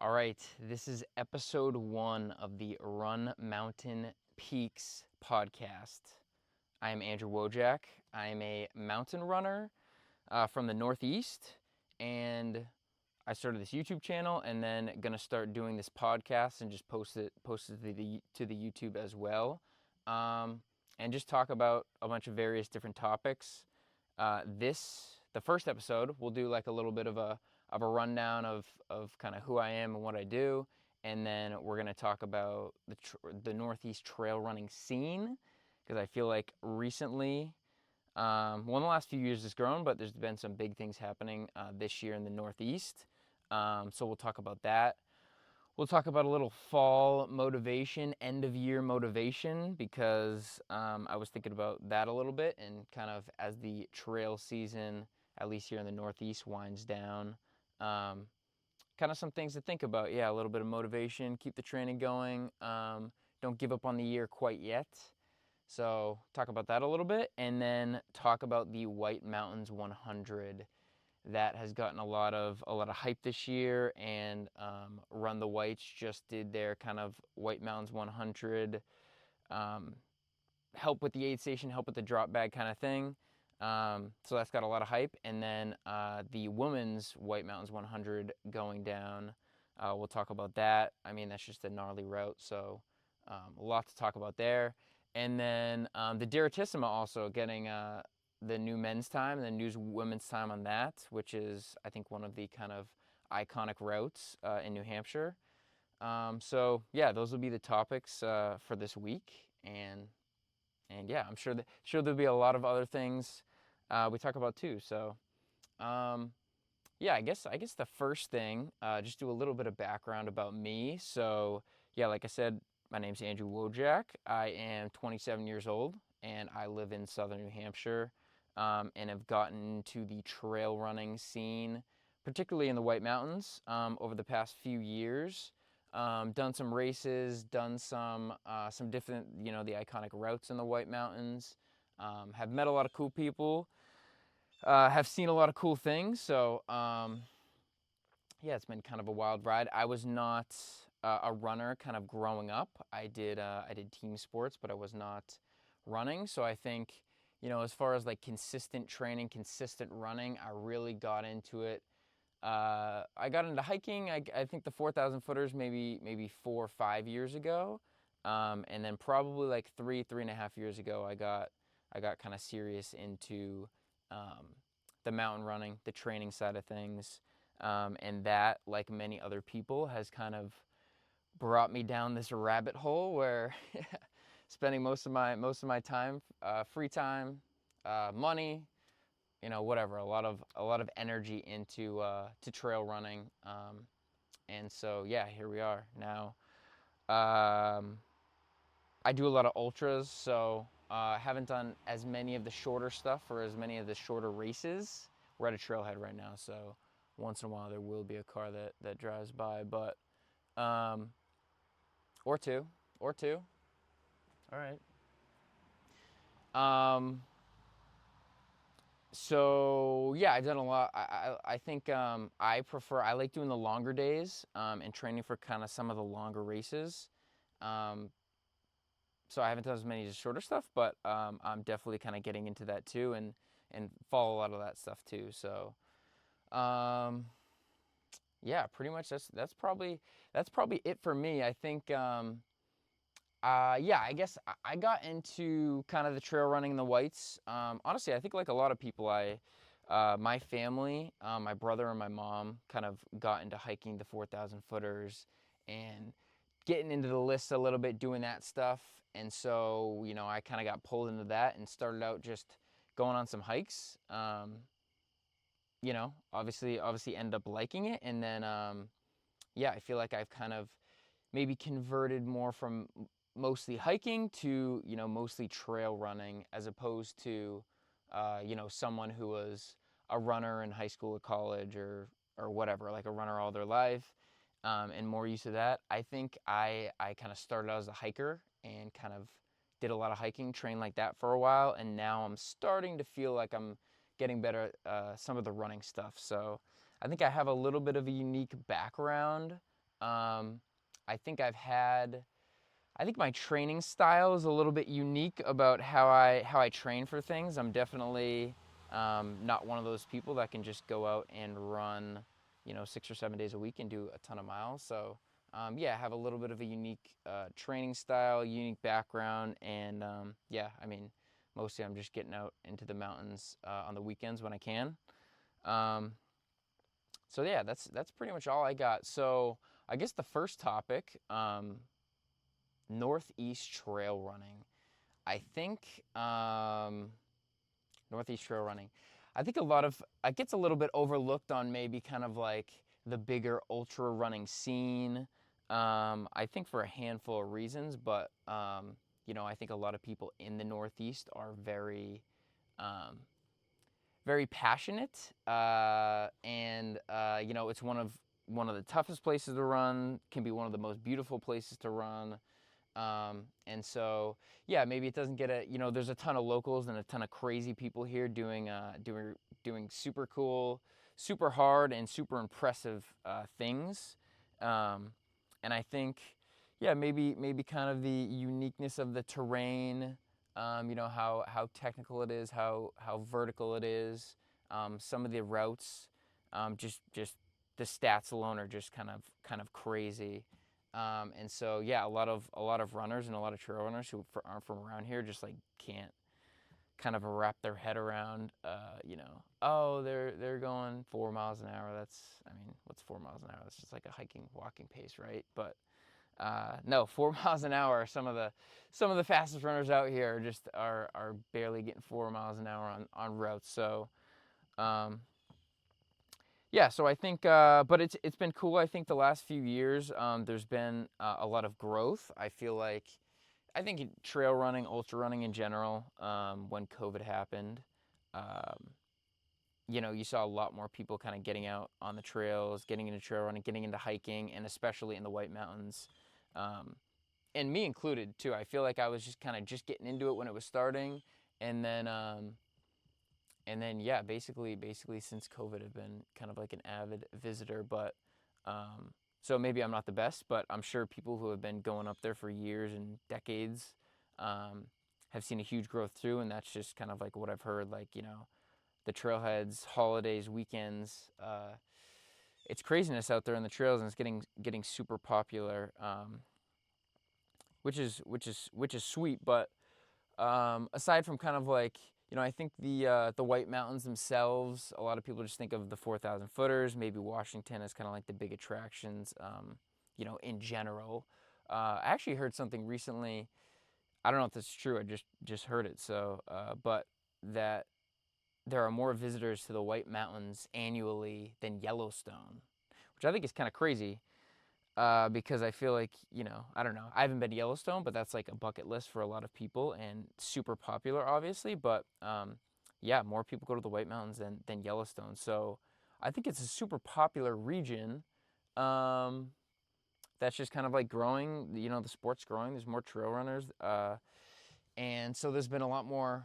All right, this is episode 1 of the Run Mountain Peaks podcast. I am Andrew Wojciak. I am a mountain runner from the Northeast, and I started this YouTube channel, and then gonna start doing this podcast and just post it to the YouTube as well, um, and just talk about a bunch of various different topics. The first episode, we'll do like a little bit of a rundown of kind of who I am and what I do, and then we're gonna talk about the Northeast trail running scene, because I feel like recently, well, in the last few years it's grown, but there's been some big things happening this year in the Northeast. So we'll talk about that. We'll talk about a little fall motivation, end of year motivation, because I was thinking about that a little bit, and kind of as the trail season, at least here in the Northeast, winds down. Um, Kind of some things to think about. Yeah, a little bit of motivation, keep the training going. Don't give up on the year quite yet. So talk about that a little bit, and then talk about the White Mountains 100. That has gotten a lot of hype this year, and Run the Whites just did their kind of White Mountains 100, um, help with the aid station, help with the drop bag kind of thing. So that's got a lot of hype. And then the women's White Mountains 100 going down. We'll talk about that. I mean, that's just a gnarly route, so a lot to talk about there. And then the Direttissima also getting the new men's time and the new women's time on that, which is, I think, one of the kind of iconic routes in New Hampshire. So yeah, those will be the topics for this week, and yeah, I'm sure there'll be a lot of other things we talk about too. So yeah, I guess the first thing, just do a little bit of background about me. So yeah, like I said, my name's Andrew Wojciak. I am 27 years old, and I live in southern New Hampshire, and have gotten into the trail running scene, particularly in the White Mountains, over the past few years. Done some races, done some different, the iconic routes in the White Mountains. Have met a lot of cool people. Have seen a lot of cool things. So yeah, it's been kind of a wild ride. I was not a runner kind of growing up. I did team sports, but I was not running. So I think, as far as like consistent training, consistent running, I really got into it. I got into hiking. I think the 4,000 footers maybe 4 or 5 years ago, and then probably like 3.5 years ago, I got kind of serious into the mountain running, the training side of things, and that, like many other people, has kind of brought me down this rabbit hole where spending most of my time, free time, money, whatever, a lot of energy into to trail running, and so yeah, here we are now. Um, I do a lot of ultras, so I haven't done as many of the shorter stuff or as many of the shorter races. We're at a trailhead right now, so once in a while there will be a car that drives by, but um, or two, or two. All right. So yeah, I've done a lot. I think I like doing the longer days, and training for kind of some of the longer races. Um, so I haven't done as many of the shorter stuff, but I'm definitely kind of getting into that too, and follow a lot of that stuff too. So um, yeah, pretty much that's probably it for me. I think yeah, I guess I got into kind of the trail running in the whites. Honestly, I think like a lot of people, my family, my brother and my mom kind of got into hiking the 4,000 footers and getting into the lists a little bit, doing that stuff. And so, I kind of got pulled into that and started out just going on some hikes. Obviously ended up liking it. And then, yeah, I feel like I've kind of maybe converted more from mostly hiking to, mostly trail running, as opposed to, someone who was a runner in high school or college, or whatever, like a runner all their life, and more used to that. I think I kind of started out as a hiker and kind of did a lot of hiking, trained like that for a while, and now I'm starting to feel like I'm getting better at some of the running stuff. So I think I have a little bit of a unique background, I think I think my training style is a little bit unique about how I train for things. I'm definitely not one of those people that can just go out and run, 6 or 7 days a week and do a ton of miles. So yeah, I have a little bit of a unique training style, unique background, and yeah, I mean, mostly I'm just getting out into the mountains on the weekends when I can. Um, so yeah, that's pretty much all I got. So I guess the first topic. Northeast trail running. I think Northeast trail running. I think it gets a little bit overlooked on maybe kind of like the bigger ultra running scene. I think for a handful of reasons, but I think a lot of people in the Northeast are um, very passionate, and it's one of the toughest places to run. Can be one of the most beautiful places to run. And so, yeah, maybe it doesn't get there's a ton of locals and a ton of crazy people here doing super cool, super hard, and super impressive things. Um, and I think, yeah, maybe kind of the uniqueness of the terrain, how technical it is, how vertical it is, some of the routes, just the stats alone are just kind of crazy. And so yeah, a lot of runners and a lot of trail runners who aren't from around here just like can't kind of wrap their head around, oh, they're going 4 miles an hour. I mean, what's 4 miles an hour? That's just like a hiking, walking pace, right? But no, 4 miles an hour. Some of the fastest runners out here are barely getting 4 miles an hour on routes. So yeah, so I think, but it's been cool. I think the last few years, there's been a lot of growth. I think trail running, ultra running in general, when COVID happened, um, you saw a lot more people kind of getting out on the trails, getting into trail running, getting into hiking, and especially in the White Mountains, um, and me included too. I feel like I was just kind of just getting into it when it was starting, and then yeah, basically since COVID, I've been kind of like an avid visitor. But so maybe I'm not the best, but I'm sure people who have been going up there for years and decades um, have seen a huge growth too, and that's just kind of like what I've heard. Like the trailheads, holidays, weekends. It's craziness out there in the trails, and it's getting super popular, which is sweet. But aside from kind of like, I think the White Mountains themselves, a lot of people just think of the 4,000 footers, maybe Washington as kind of like the big attractions, in general. I actually heard something recently. I don't know if this is true. I just heard it. So, but that there are more visitors to the White Mountains annually than Yellowstone, which I think is kind of crazy, because I feel like, I don't know. I haven't been to Yellowstone, but that's like a bucket list for a lot of people and super popular, obviously. But yeah, more people go to the White Mountains than Yellowstone. So I think it's a super popular region, um, that's just kind of like growing. The sport's growing. There's more trail runners. And so there's been a lot more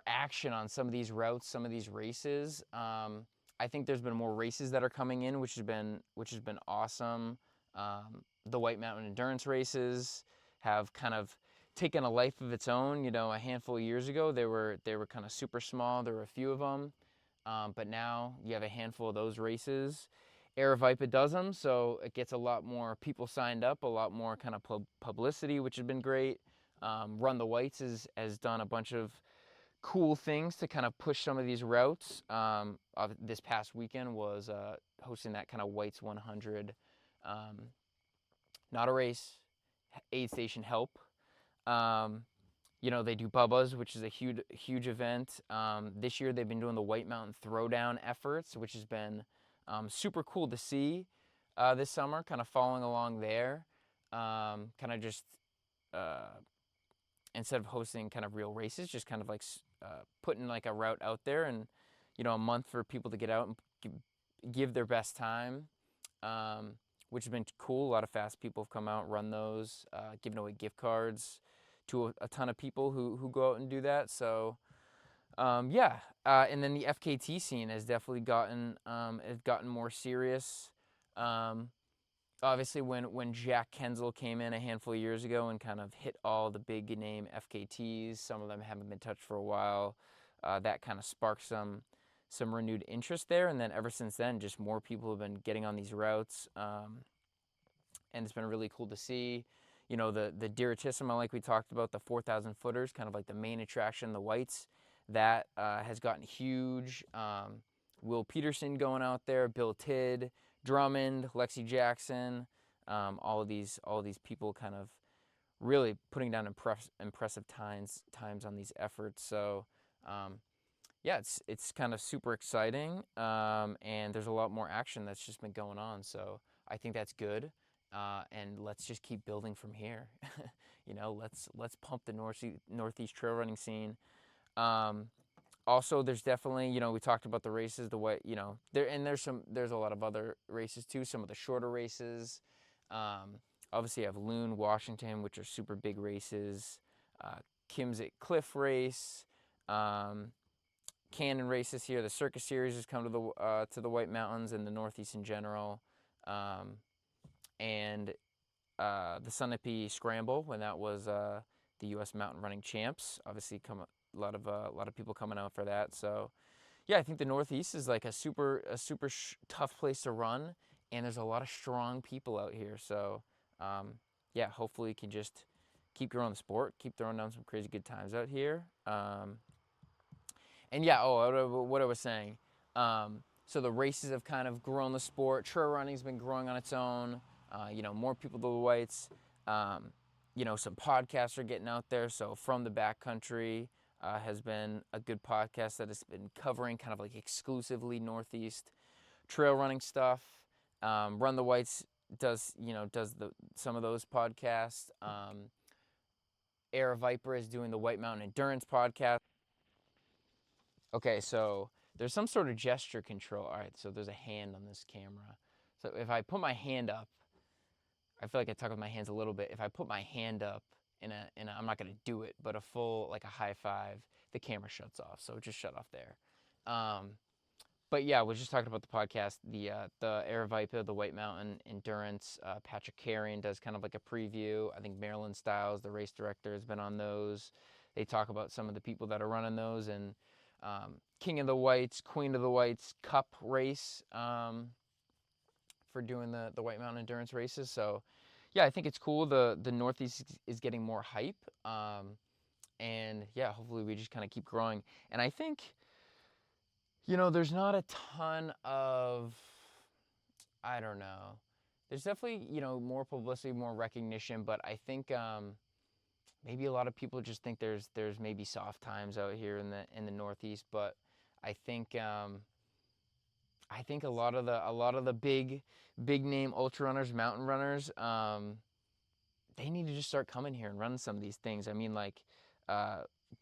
action on some of these routes, some of these races. I think there's been more races that are coming in, which has been awesome. The White Mountain Endurance races have kind of taken a life of its own. A handful of years ago, they were kind of super small. There were a few of them, but now you have a handful of those races. Aravaipa does them, so it gets a lot more people signed up, a lot more kind of publicity, which has been great. Run the Whites has done a bunch of cool things to kind of push some of these routes. This past weekend was hosting that kind of Whites 100, um, not a race, aid station help. Um, they do Bubba's, which is a huge event. This year they've been doing the White Mountain Throwdown efforts, which has been super cool to see this summer, kind of following along there. Kind of just uh, instead of hosting kind of real races, just kind of like putting like a route out there, and a month for people to get out and give their best time, which has been cool. A lot of fast people have come out, run those, giving away gift cards to a ton of people who go out and do that. So yeah, and then the FKT scene has definitely gotten more serious. obviously when Jack Kensel came in a handful of years ago and kind of hit all the big name FKTs, some of them haven't been touched for a while. That kind of sparked some renewed interest there, and then ever since then, just more people have been getting on these routes, and it's been really cool to see. You know, the Direttissima, like we talked about, the 4,000 footers, kind of like the main attraction, the whites, that has gotten huge. Will Peterson going out there, Bill Tidd, Drummond, Lexi Jackson, all of these people kind of really putting down impressive times on these efforts. So yeah, it's kind of super exciting, and there's a lot more action that's just been going on. So I think that's good, and let's just keep building from here. You know, let's pump the Northeast trail running scene. Also, there's definitely, you know, we talked about the races, the way, you know, there's a lot of other races too. Some of the shorter races. Obviously, you have Loon, Washington, which are super big races. Kimsett Cliff race. Cannon races here. The Circus Series has come to the White Mountains and the Northeast in general, and the Sunapee Scramble, when that was the U.S. Mountain Running Champs. Obviously, a lot of people coming out for that. So yeah, I think the Northeast is like a super tough place to run, and there's a lot of strong people out here. So yeah, hopefully we can just keep growing the sport, keep throwing down some crazy good times out here. And yeah, what I was saying. So the races have kind of grown the sport. Trail running's been growing on its own. You know, more people to the whites. You know, some podcasts are getting out there. So From the Backcountry has been a good podcast that has been covering kind of like exclusively Northeast trail running stuff. Run the Whites does some of those podcasts. Air Viper is doing the White Mountain Endurance podcast. Okay, so there's some sort of gesture control. All right, so there's a hand on this camera. So if I put my hand up, I feel like I talk with my hands a little bit. If I put my hand up in a I'm not gonna do it, but a full, like a high five, the camera shuts off. So it just shut off there. But yeah, we just talking about the podcast, the Air Viper, the White Mountain Endurance. Patrick Carrion does kind of like a preview. I think Marilyn Stiles, the race director, has been on those. They talk about some of the people that are running those, and King of the Whites, Queen of the Whites Cup race for doing the White Mountain Endurance races. So yeah, I think it's cool. The Northeast is getting more hype, and yeah, hopefully we just kind of keep growing. And I think, you know, there's not a ton of, I don't know. There's definitely, you know, more publicity, more recognition, but I think maybe a lot of people just think there's maybe soft times out here in the Northeast, but I think a lot of the big name ultra runners, mountain runners, they need to just start coming here and run some of these things. I mean, like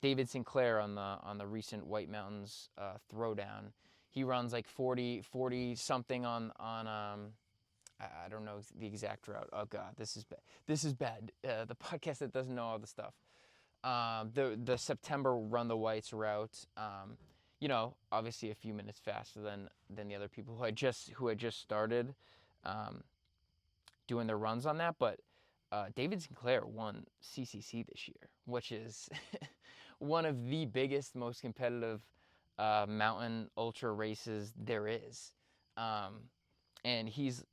David Sinclair on the recent White Mountains throwdown, he runs like 40 something on I don't know the exact route. Oh God, this is bad. This is bad. The podcast that doesn't know all the stuff. The September Run the Whites route. You know, obviously a few minutes faster than the other people who had just started doing their runs on that. But David Sinclair won CCC this year, which is one of the biggest, most competitive mountain ultra races there is. And he's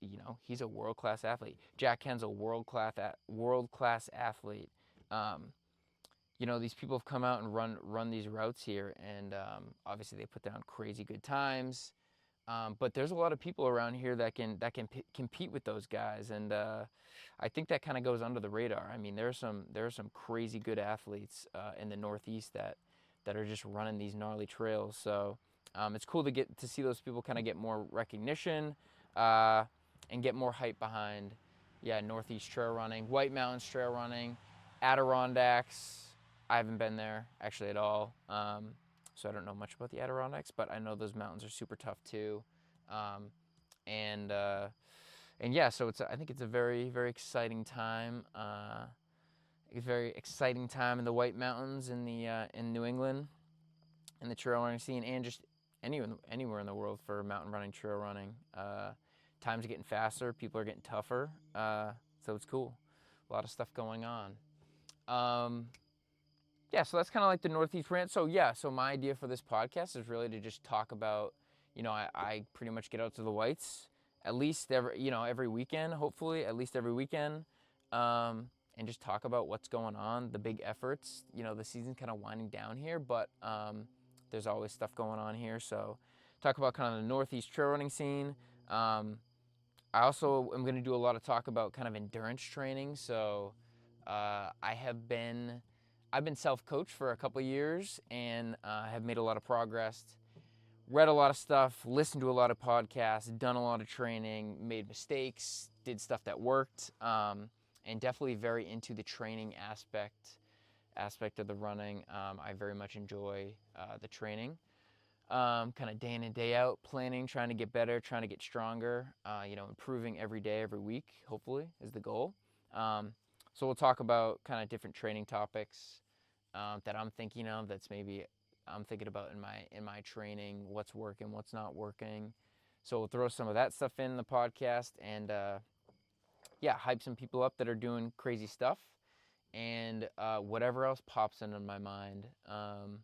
a world-class athlete. Jack Kensel, world-class athlete. You know, these people have come out and run these routes here, and obviously they put down crazy good times. But there's a lot of people around here that can compete with those guys, and I think that kind of goes under the radar. I mean, there are some crazy good athletes in the Northeast that are just running these gnarly trails. So it's cool to see those people kind of get more recognition and get more hype behind, yeah, Northeast trail running, White Mountains trail running, Adirondacks. I haven't been there actually at all, so I don't know much about the Adirondacks, but I know those mountains are super tough too, and yeah, so I think it's a very very exciting time in the White Mountains in New England, in the trail running scene, and just anywhere in the world for mountain running, trail running. times are getting faster, people are getting tougher, so it's cool. A lot of stuff going on. Yeah, so that's kind of like the Northeast rant. So yeah, so my idea for this podcast is really to just talk about, I pretty much get out to the whites at least every weekend, hopefully at least every weekend, and just talk about what's going on, the big efforts. The season's kind of winding down here, but there's always stuff going on here. So talk about kind of the Northeast trail running scene. I also am going to do a lot of talk about kind of endurance training. So I've been self-coached for a couple years and have made a lot of progress, read a lot of stuff, listened to a lot of podcasts, done a lot of training, made mistakes, did stuff that worked, and definitely very into the training aspect of the running. I very much enjoy the training. Kind of day in and day out, planning, trying to get better, trying to get stronger, improving every day, every week, hopefully, is the goal. So we'll talk about kind of different training topics that I'm thinking of, that's maybe I'm thinking about in my training, what's working, what's not working. So we'll throw some of that stuff in the podcast and, hype some people up that are doing crazy stuff, and whatever else pops into my mind. The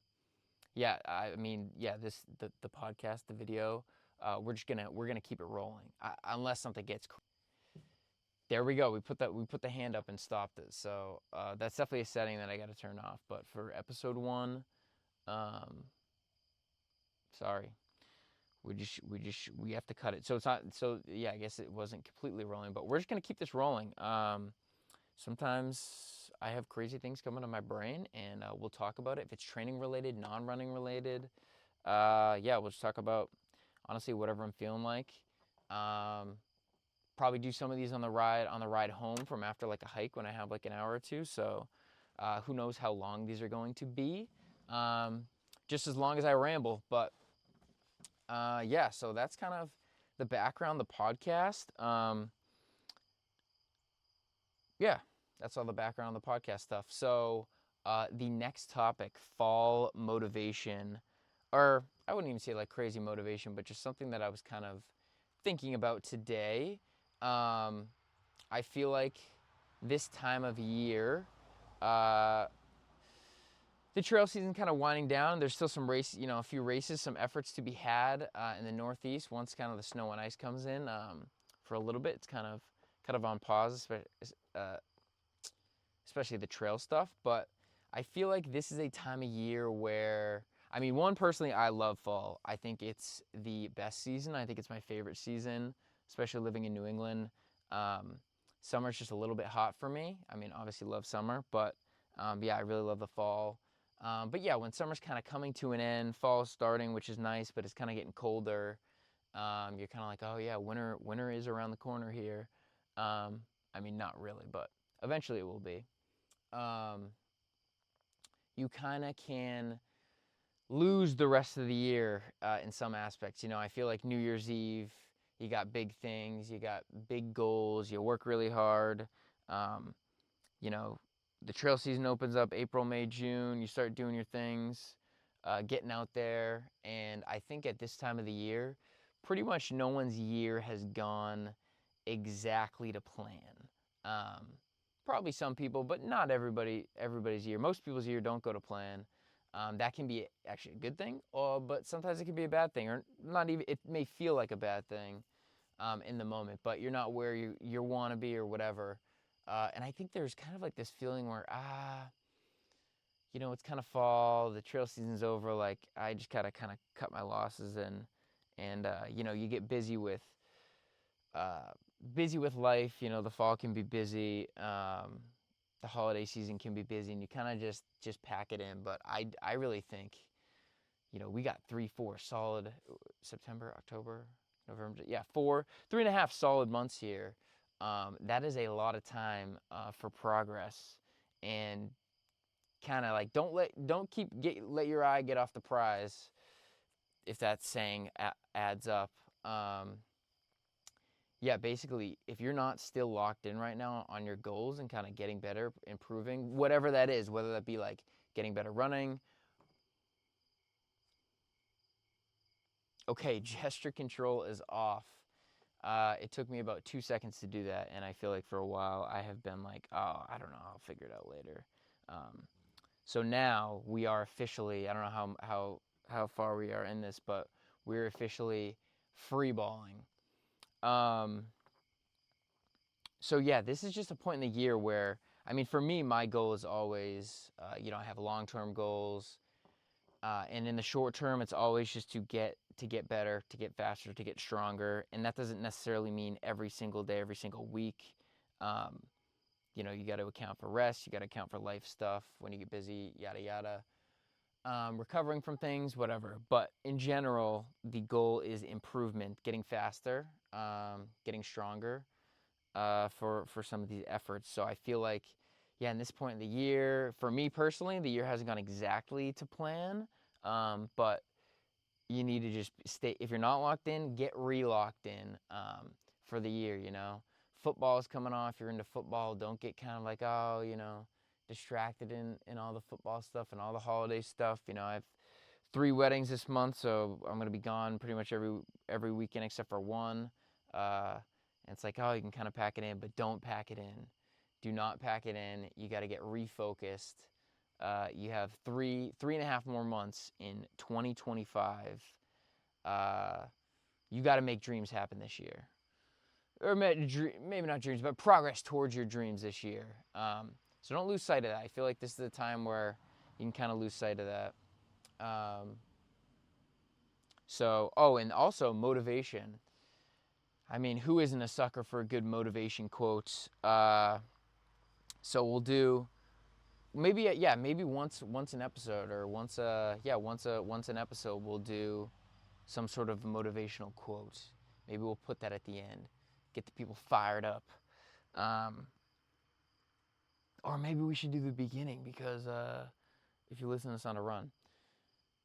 podcast, the video, we're gonna keep it rolling unless something gets. There we go. We put the hand up and stopped it. So that's definitely a setting that I got to turn off. But for episode 1, sorry, we have to cut it. So it's not. So yeah, I guess it wasn't completely rolling, but we're just gonna keep this rolling. Sometimes I have crazy things coming to my brain, and we'll talk about it. If it's training related, non-running related, we'll just talk about, honestly, whatever I'm feeling like. Probably do some of these on the ride home from after like a hike when I have like an hour or two. So who knows how long these are going to be. Just as long as I ramble. But so that's kind of the background, the podcast. That's all the background on the podcast stuff. So the next topic, fall motivation, or I wouldn't even say like crazy motivation, but just something that I was kind of thinking about today. I feel like this time of year, the trail season kind of winding down. There's still some a few races, some efforts to be had in the Northeast once kind of the snow and ice comes in. For a little bit, it's kind of on pause, especially the trail stuff. But I feel like this is a time of year where, personally, I love fall. I think it's the best season. I think it's my favorite season, especially living in New England. Summer's just a little bit hot for me. Obviously love summer, but I really love the fall. When summer's kind of coming to an end, fall's starting, which is nice, but it's kind of getting colder. You're kind of like, oh yeah, winter is around the corner here. Not really, but eventually it will be. You kind of can lose the rest of the year in some aspects. I feel like New Year's Eve, you got big things, you got big goals, you work really hard. The trail season opens up April, May, June, you start doing your things, getting out there. And I think at this time of the year, pretty much no one's year has gone exactly to plan. Probably some people, but not everybody's year. Most people's year don't go to plan. That can be actually a good thing, but sometimes it can be a bad thing, or not even. It may feel like a bad thing in the moment, but you're not where you want to be or whatever. And I think there's kind of like this feeling where it's kind of fall, the trail season's over. Like I just gotta kind of cut my losses and you get busy with life. The fall can be busy. The holiday season can be busy, and you kind of just pack it in. But I really think, we got 3-4 solid September, October, November. Yeah, 3.5 solid months here. That is a lot of time for progress, and kind of like let your eye get off the prize, if that saying adds up. Basically, if you're not still locked in right now on your goals and kind of getting better, improving, whatever that is, whether that be like getting better running. Okay, gesture control is off. It took me about 2 seconds to do that, and I feel like for a while I have been like, oh, I don't know, I'll figure it out later. So now we are officially, I don't know how far we are in this, but we're officially free balling. So yeah, this is just a point in the year where, I mean, for me, my goal is always, I have long-term goals, and in the short term, it's always just to get better, to get faster, to get stronger, and that doesn't necessarily mean every single day, every single week. Um, you got to account for rest, you got to account for life stuff when you get busy, yada yada. Recovering from things, whatever. But in general, the goal is improvement, getting faster, getting stronger for some of these efforts. So I feel like, yeah, in this point in the year, for me personally, the year hasn't gone exactly to plan. But you need to just stay. If you're not locked in, get re-locked in for the year. Football is coming off. You're into football. Don't get kind of like, oh, distracted in all the football stuff and all the holiday stuff. I have 3 weddings this month, so I'm gonna be gone pretty much every weekend except for one. And it's like, oh, you can kind of pack it in, but don't pack it in. Do not pack it in. You got to get refocused. You have three and a half more months in 2025. You got to make dreams happen this year, or maybe not dreams, but progress towards your dreams this year. So don't lose sight of that. I feel like this is the time where you can kind of lose sight of that. And also motivation. I mean, who isn't a sucker for good motivation quotes? So we'll do maybe once an episode, or once an episode we'll do some sort of motivational quote. Maybe we'll put that at the end, get the people fired up. Or maybe we should do the beginning, because if you listen to this on a run.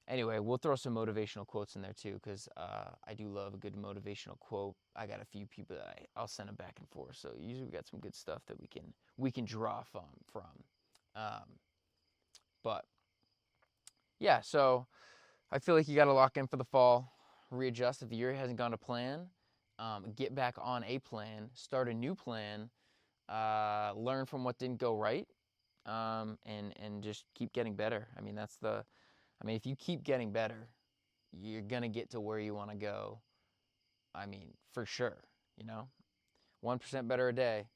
Anyway, we'll throw some motivational quotes in there too, because I do love a good motivational quote. I got a few people that I'll send them back and forth. So usually we got some good stuff that we can draw from. But yeah, so I feel like you got to lock in for the fall, readjust if the year hasn't gone to plan, get back on a plan, start a new plan, learn from what didn't go right, and just keep getting better. I mean, if you keep getting better, you're gonna get to where you want to go. I mean, for sure. 1% better a day.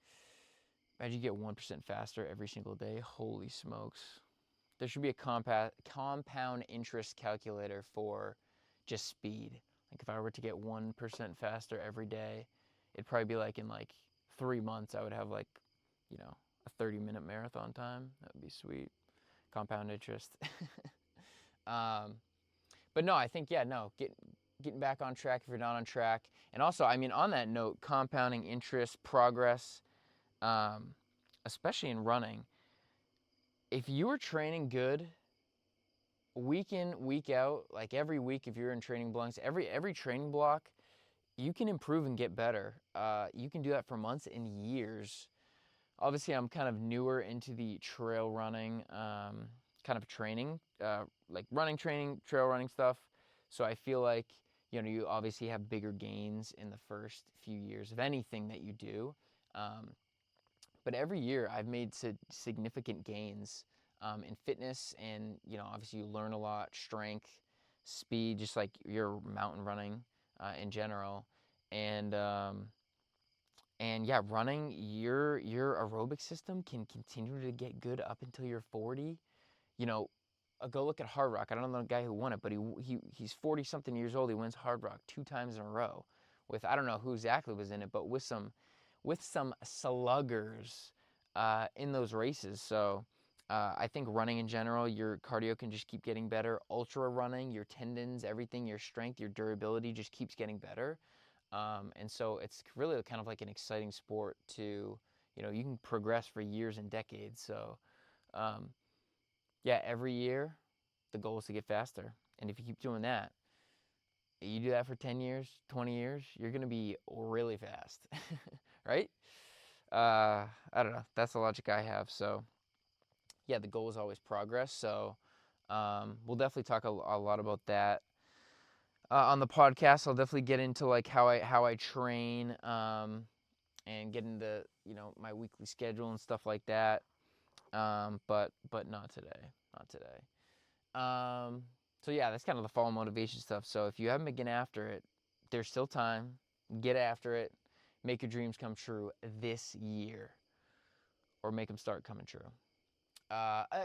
Imagine you get 1% faster every single day. Holy smokes. There should be a compound interest calculator for just speed. Like if I were to get 1% faster every day, it'd probably be like in 3 months I would have a 30-minute marathon time. That would be sweet. Compound interest. But no, I think, getting back on track if you're not on track. And also, I mean, on that note, compounding interest, progress, especially in running, if you were training good week in, week out, like every week, if you're in training blocks, every training block, you can improve and get better. You can do that for months and years. Obviously, I'm kind of newer into the trail running kind of training, like running training, trail running stuff. So I feel like, you obviously have bigger gains in the first few years of anything that you do. But every year I've made significant gains in fitness, and obviously you learn a lot, strength, speed, just like your mountain running in general, and yeah, running, your aerobic system can continue to get good up until you're 40. Go look at Hard Rock. I don't know the guy who won it, but he's 40 something years old. He wins Hard Rock 2 times in a row with, I don't know who exactly was in it, but with some sluggers in those races. So I think running in general, your cardio can just keep getting better. Ultra running, your tendons, everything, your strength, your durability just keeps getting better. And so it's really kind of like an exciting sport to, you can progress for years and decades. So yeah, every year the goal is to get faster. And if you keep doing that, you do that for 10 years, 20 years, you're going to be really fast, right? I don't know. That's the logic I have. So yeah, the goal is always progress. So we'll definitely talk a lot about that. on the podcast. I'll definitely get into like how I train, and get into, you know, my weekly schedule and stuff like that. But not today. Not today. So yeah, that's kind of the fall motivation stuff. So if you haven't been getting after it, there's still time. Get after it. Make your dreams come true this year, or make them start coming true.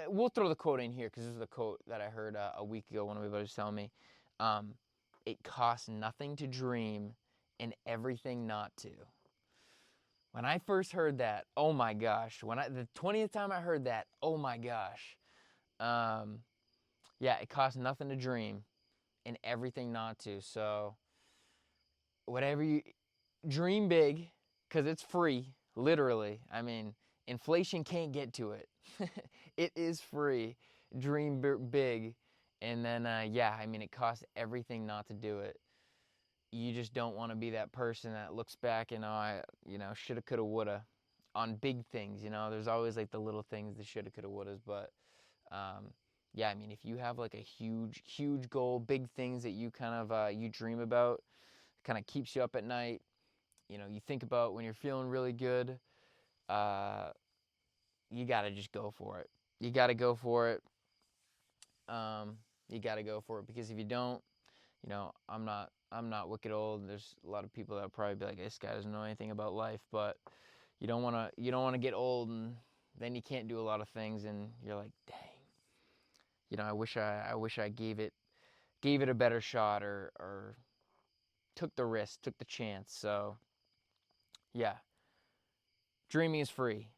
We'll throw the quote in here because this is the quote that I heard a week ago. One of my buddies telling me, um, "It costs nothing to dream, and everything not to." When I first heard that, oh my gosh! The 20th time I heard that, oh my gosh! Um, yeah, it costs nothing to dream, and everything not to. So whatever you dream big, because it's free, literally. I mean, inflation can't get to it. It is free. Dream big, and then yeah, I mean, it costs everything not to do it. You just don't want to be that person that looks back and, oh, I, you know, shoulda, coulda, woulda on big things. You know, there's always like the little things, the shoulda, coulda, wouldas, but yeah, I mean, if you have like a huge goal, big things that you kind of you dream about, kind of keeps you up at night. You know, you think about when you're feeling really good. Uh, you gotta just go for it. You gotta go for it. You gotta go for it, because if you don't, you know, I'm not wicked old. There's a lot of people that will probably be like, this guy doesn't know anything about life, but you don't wanna get old, and then you can't do a lot of things, and you're like, dang, you know, I wish I gave it a better shot, or took the risk, took the chance. So yeah, dreaming is free,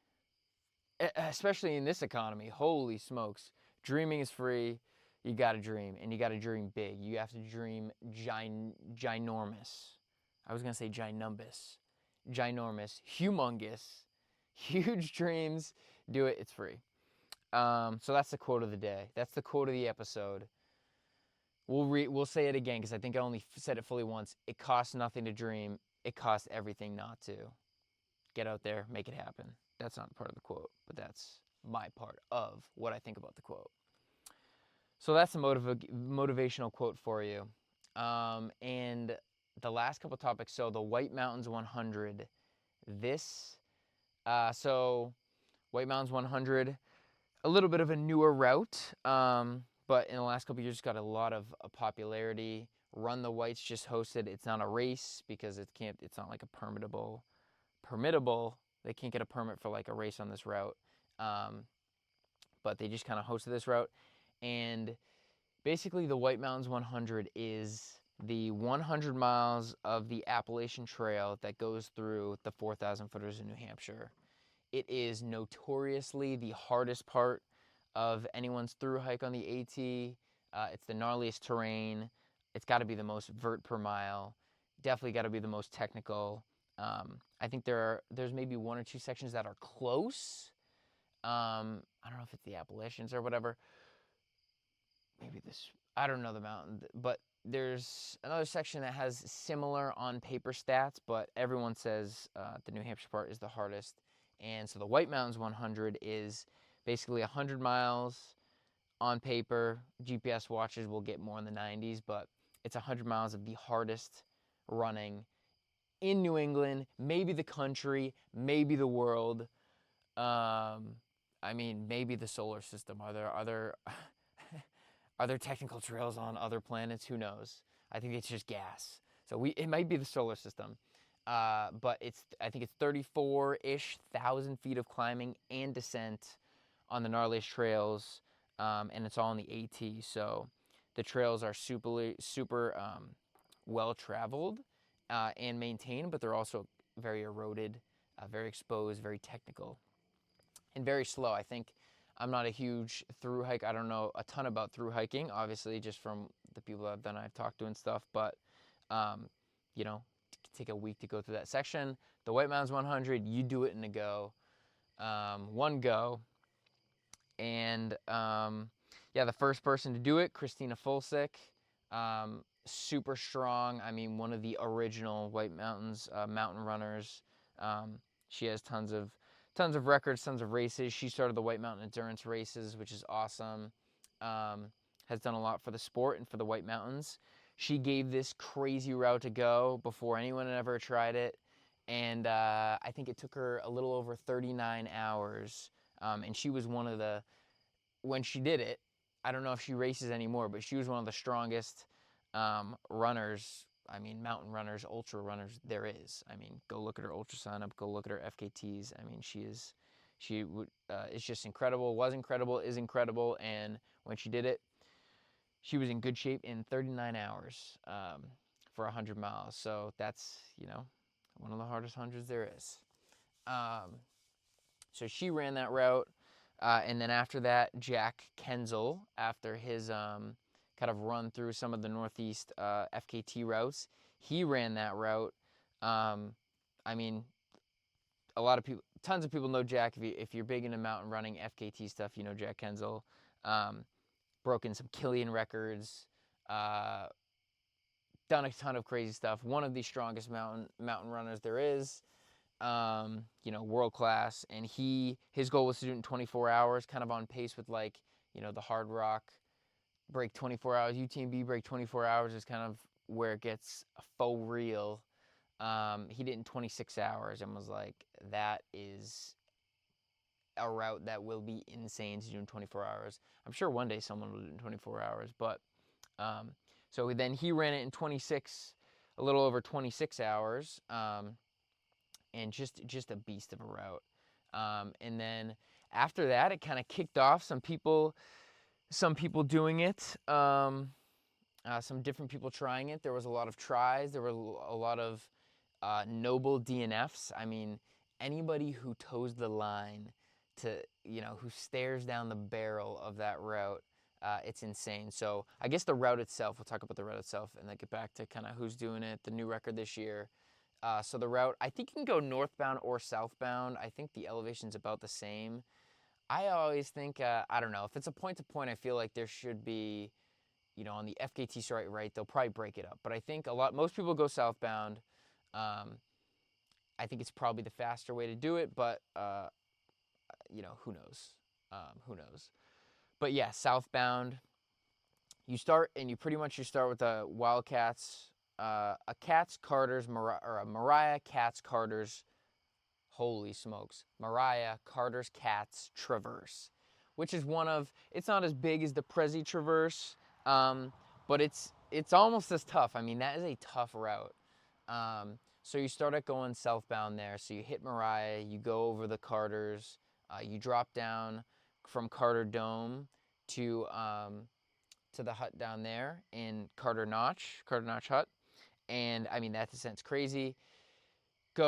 especially in this economy. Holy smokes, dreaming is free. You gotta dream, and you gotta dream big. You have to dream ginormous. I was gonna say ginumbus, ginormous, humongous, huge dreams. Do it. It's free. So that's the quote of the day. That's the quote of the episode. We'll say it again, because I think I only said it fully once. It costs nothing to dream. It costs everything not to. Get out there, make it happen. That's not part of the quote, but that's my part of what I think about the quote. So that's a motivational quote for you. And the last couple topics. So the White Mountains 100. So White Mountains 100, a little bit of a newer route, but in the last couple of years, got a lot of popularity. Run the Whites just hosted. It's not a race because it's not like a permittable. They can't get a permit for like a race on this route, but they just kind of hosted this route. And basically, the White Mountains 100 is the 100 miles of the Appalachian Trail that goes through the 4,000 footers in New Hampshire. It is notoriously the hardest part of anyone's through hike on the AT. It's the gnarliest terrain. It's got to be the most vert per mile. Definitely got to be the most technical. I think there's maybe one or two sections that are close. I don't know if it's the Appalachians or whatever. Maybe this, I don't know the mountain, but there's another section that has similar on paper stats, but everyone says the New Hampshire part is the hardest. And so the White Mountains 100 is basically 100 miles on paper. GPS watches will get more in the 90s, but it's 100 miles of the hardest running in New England, maybe the country, maybe the world. I mean, maybe the solar system. Are there are there technical trails on other planets? Who knows? I think it's just gas. So it might be the solar system. But I think it's 34-ish thousand feet of climbing and descent on the gnarliest trails, and it's all in the AT. So the trails are super well traveled and maintained, but they're also very eroded, very exposed, very technical, and very slow. I think I'm not a huge through hike. I don't know a ton about through hiking, obviously, just from the people that I've talked to and stuff. But you know, take a week to go through that section. The White Mountains 100, you do it in a go, one go. And yeah, the first person to do it, Christina Fulsick, super strong. I mean, one of the original White Mountains mountain runners. She has tons of records, tons of races. She started the White Mountain Endurance races, which is awesome. Has done a lot for the sport and for the White Mountains. She gave this crazy route to go before anyone had ever tried it. And I think it took her a little over 39 hours. And she was one of the, when she did it, I don't know if she races anymore, but she was one of the strongest runners, I mean, mountain runners, ultra runners there is. I mean, go look at her ultra sign up, go look at her FKTs. I mean, she is just incredible, was incredible, is incredible. And when she did it, she was in good shape in 39 hours for 100 miles. So that's, one of the hardest hundreds there is. So she ran that route. And then after that, Jack Kenzel, after his kind of run through some of the Northeast FKT routes, he ran that route. I mean, a lot of people, tons of people know Jack. If you're big into mountain running, FKT stuff, you know Jack Kenzel. Broken some Killian records, done a ton of crazy stuff. One of the strongest mountain runners there is. World class, and his goal was to do it in 24 hours, kind of on pace with the Hard Rock break 24 hours, UTMB break 24 hours is kind of where it gets faux real. He did it in 26 hours and was like, that is a route that will be insane to do in 24 hours. I'm sure one day someone will do it in 24 hours, but so then he ran it in a little over 26 hours. And just a beast of a route. And then after that, it kind of kicked off. Some people doing it. Some different people trying it. There was a lot of tries. There were a lot of noble DNFs. I mean, anybody who toes the line who stares down the barrel of that route, it's insane. So I guess the route itself, we'll talk about the route itself and then get back to kind of who's doing it, the new record this year. So the route, I think you can go northbound or southbound. I think the elevation's about the same. I always think, I don't know, if it's a point-to-point, I feel like there should be, on the FKT straight right, they'll probably break it up. But I think most people go southbound. I think it's probably the faster way to do it, but, who knows? Who knows? But yeah, southbound, you start with the Wildcats, a Mariah Katz Carter's, holy smokes, Mariah Carter's Cats Traverse, which is it's not as big as the Prezi Traverse, but it's almost as tough. I mean, that is a tough route. So you start going southbound there. So you hit Mariah, you go over the Carters, you drop down from Carter Dome to the hut down there in Carter Notch Hut. And I mean, that descent's crazy. I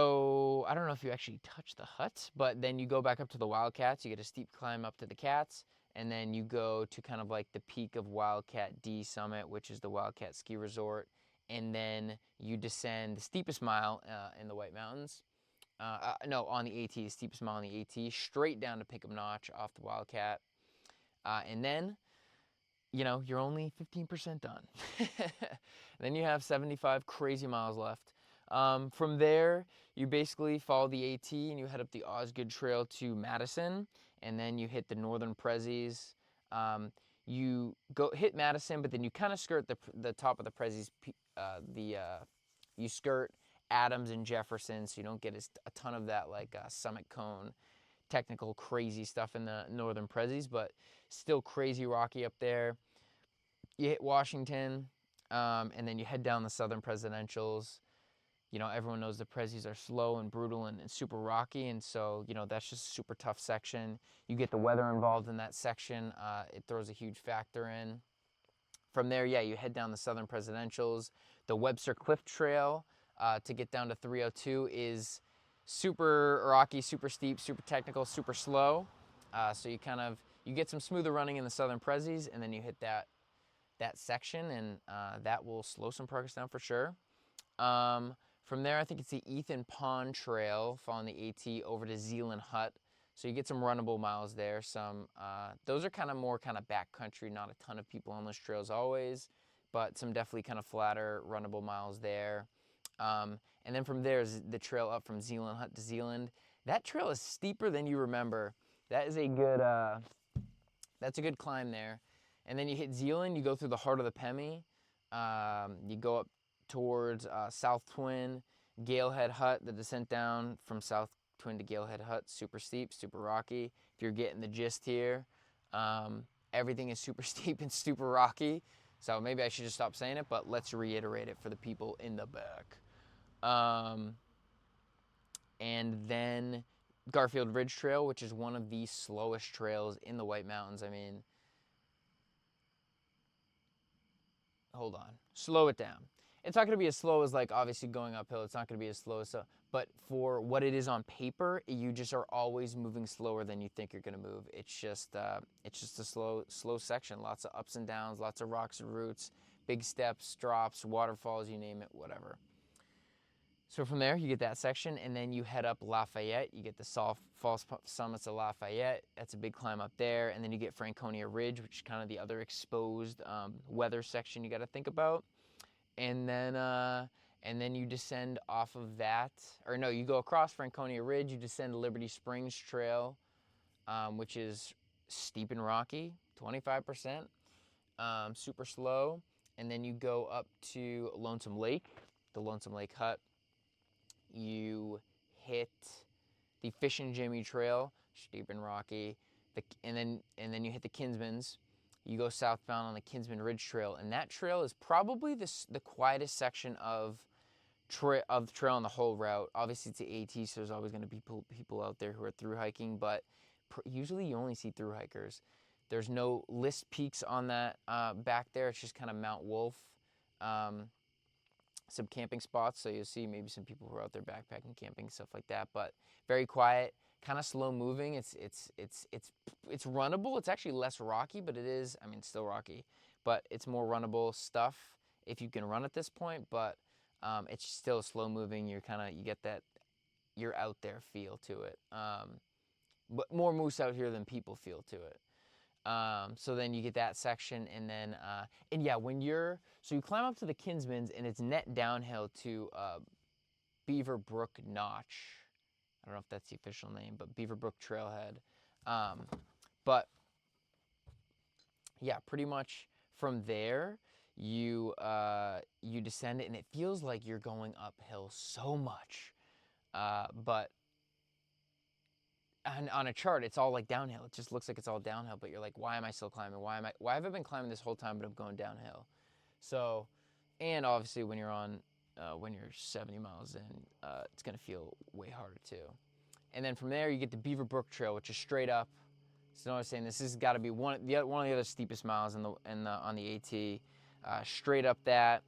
don't know if you actually touch the hut, but then you go back up to the Wildcats. You get a steep climb up to the Cats, and then you go to kind of like the peak of Wildcat D Summit, which is the Wildcat Ski Resort. And then you descend the steepest mile in the White Mountains. On the AT, steepest mile on the AT, straight down to Pinkham Notch off the Wildcat. And then, you're only 15% done. Then you have 75 crazy miles left. From there, you basically follow the AT and you head up the Osgood Trail to Madison, and then you hit the Northern Prezzies. You go hit Madison, but then you kind of skirt the top of the Prezzies. You skirt Adams and Jefferson, so you don't get a ton of that Summit Cone technical crazy stuff in the Northern Prezzies, but still crazy rocky up there. You hit Washington, and then you head down the Southern Presidentials. Everyone knows the Prezzies are slow and brutal and super rocky, and so, that's just a super tough section. You get the weather involved in that section. It throws a huge factor in. From there, you head down the Southern Presidentials. The Webster Cliff Trail to get down to 302 is super rocky, super steep, super technical, super slow. So you get some smoother running in the Southern Prezzies, and then you hit that section, and that will slow some progress down for sure. From there, I think it's the Ethan Pond Trail, following the AT over to Zeeland Hut. So you get some runnable miles there. Those are more backcountry, not a ton of people on those trails always, but some definitely kind of flatter, runnable miles there. And then from there is the trail up from Zeeland Hut to Zeeland. That trail is steeper than you remember. That is that's a good climb there. And then you hit Zeeland, you go through the heart of the Pemmy. You go up towards South Twin, Galehead Hut, the descent down from South Twin to Galehead Hut, super steep, super rocky. If you're getting the gist here, everything is super steep and super rocky. So maybe I should just stop saying it, but let's reiterate it for the people in the back. And then Garfield Ridge Trail, which is one of the slowest trails in the White Mountains. I mean, hold on, slow it down. It's not going to be as slow as, like, obviously going uphill. It's not going to be as slow as, but for what it is on paper, you just are always moving slower than you think you're going to move. It's just a slow section. Lots of ups and downs, lots of rocks and roots, big steps, drops, waterfalls, you name it, whatever. So from there, you get that section, and then you head up Lafayette. You get the false summits of Lafayette. That's a big climb up there. And then you get Franconia Ridge, which is kind of the other exposed weather section you got to think about. And then you descend off of that. Or no, you go across Franconia Ridge. You descend Liberty Springs Trail, which is steep and rocky, 25%, super slow. And then you go up to Lonesome Lake, the Lonesome Lake Hut. You hit the Fish and Jimmy Trail, steep and rocky, and then you hit the Kinsmans. You go southbound on the Kinsman Ridge Trail, and that trail is probably the quietest section of the trail on the whole route. Obviously, it's the AT, so there's always going to be people out there who are through hiking, but usually you only see through hikers. There's no list peaks on that back there. It's just kind of Mount Wolf. Some camping spots, so you'll see maybe some people who are out there backpacking, camping, stuff like that. But very quiet, kind of slow moving. It's runnable. It's actually less rocky, but it is. I mean, still rocky, but it's more runnable stuff if you can run at this point. But it's still slow moving. You get that you're out there feel to it. But more moose out here than people feel to it. So then you get that section, and then so you climb up to the Kinsmans, and it's net downhill to Beaver Brook Notch. I don't know if that's the official name, but Beaver Brook Trailhead. But yeah, pretty much from there you descend it, and it feels like you're going uphill so much, but on a chart, it's all like downhill. It just looks like it's all downhill, but you're like, why am I still climbing? Why have I been climbing this whole time, but I'm going downhill? So, and obviously when you're 70 miles in, it's gonna feel way harder too. And then from there, you get the Beaver Brook Trail, which is straight up. So I was saying this has got to be one of the other steepest miles on the AT. Straight up that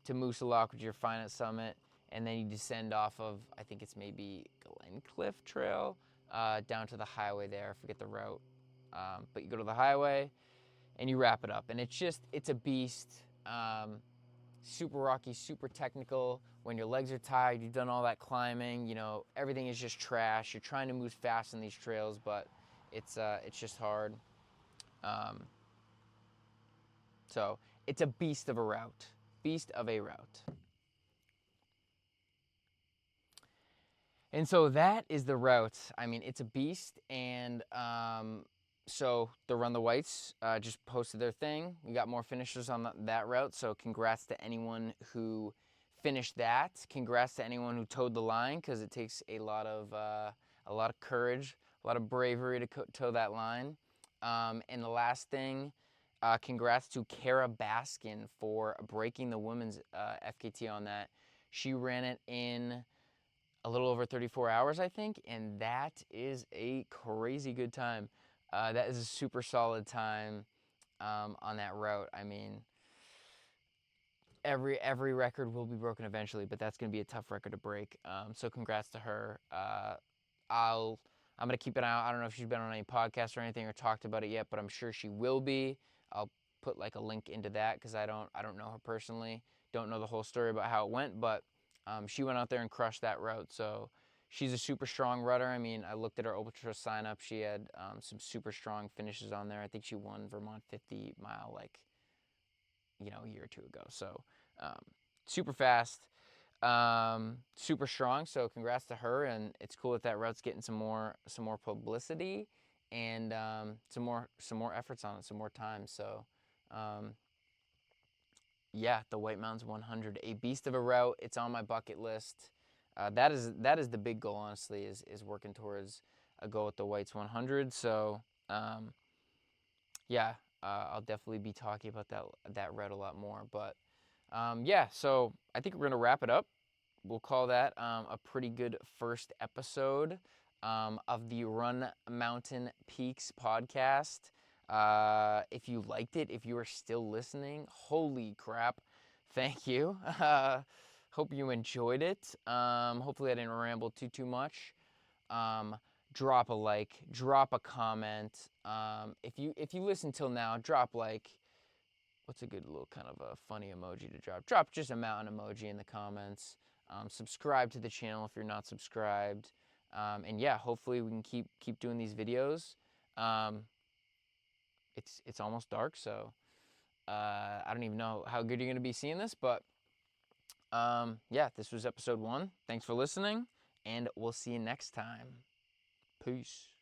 to Moosilauke, which is your final summit, and then you descend off of, I think it's maybe Glencliff Trail, down to the highway there. I forget the route, but you go to the highway and you wrap it up, and it's a beast. Super rocky, super technical. When your legs are tired, you've done all that climbing, everything is just trash. You're trying to move fast in these trails, but it's just hard. So it's a beast of a route. Beast of a route. And so that is the route. I mean, it's a beast. And so the Run the Whites just posted their thing. We got more finishers on that route. So congrats to anyone who finished that. Congrats to anyone who towed the line, because it takes a lot of courage, a lot of bravery to toe that line. And the last thing, congrats to Kara Baskin for breaking the women's FKT on that. She ran it in a little over 34 hours, I think, and that is a crazy good time. That is a super solid time on that route. I mean, every record will be broken eventually, but that's going to be a tough record to break. So congrats to her. I'm going to keep an eye out. I don't know if she's been on any podcasts or anything or talked about it yet, but I'm sure she will be. I'll put like a link into that, because I don't know her personally. Don't know the whole story about how it went, but she went out there and crushed that route. So she's a super strong rudder. I mean, I looked at her ultra sign up. She had some super strong finishes on there. I think she won Vermont 50 mile a year or two ago. So super fast, super strong. So congrats to her, and it's cool that route's getting some more publicity and some more efforts on it, some more time. So yeah, the White Mountains 100, a beast of a route. It's on my bucket list. That is the big goal, honestly, is working towards a goal at the Whites 100. So yeah, I'll definitely be talking about that route a lot more. But yeah, so I think we're gonna wrap it up. We'll call that a pretty good first episode of the Run Mountain Peaks podcast. If you liked it, if you are still listening, holy crap, thank you. Hope you enjoyed it. Hopefully I didn't ramble too much. Um, Drop a like, drop a comment. If you listen till now, drop like. What's a good little kind of a funny emoji to drop? Drop just a mountain emoji in the comments. Subscribe to the channel if you're not subscribed. And yeah, hopefully we can keep doing these videos. Um, it's almost dark, so I don't even know how good you're gonna be seeing this, but yeah, this was episode 1. Thanks for listening, and we'll see you next time. Peace.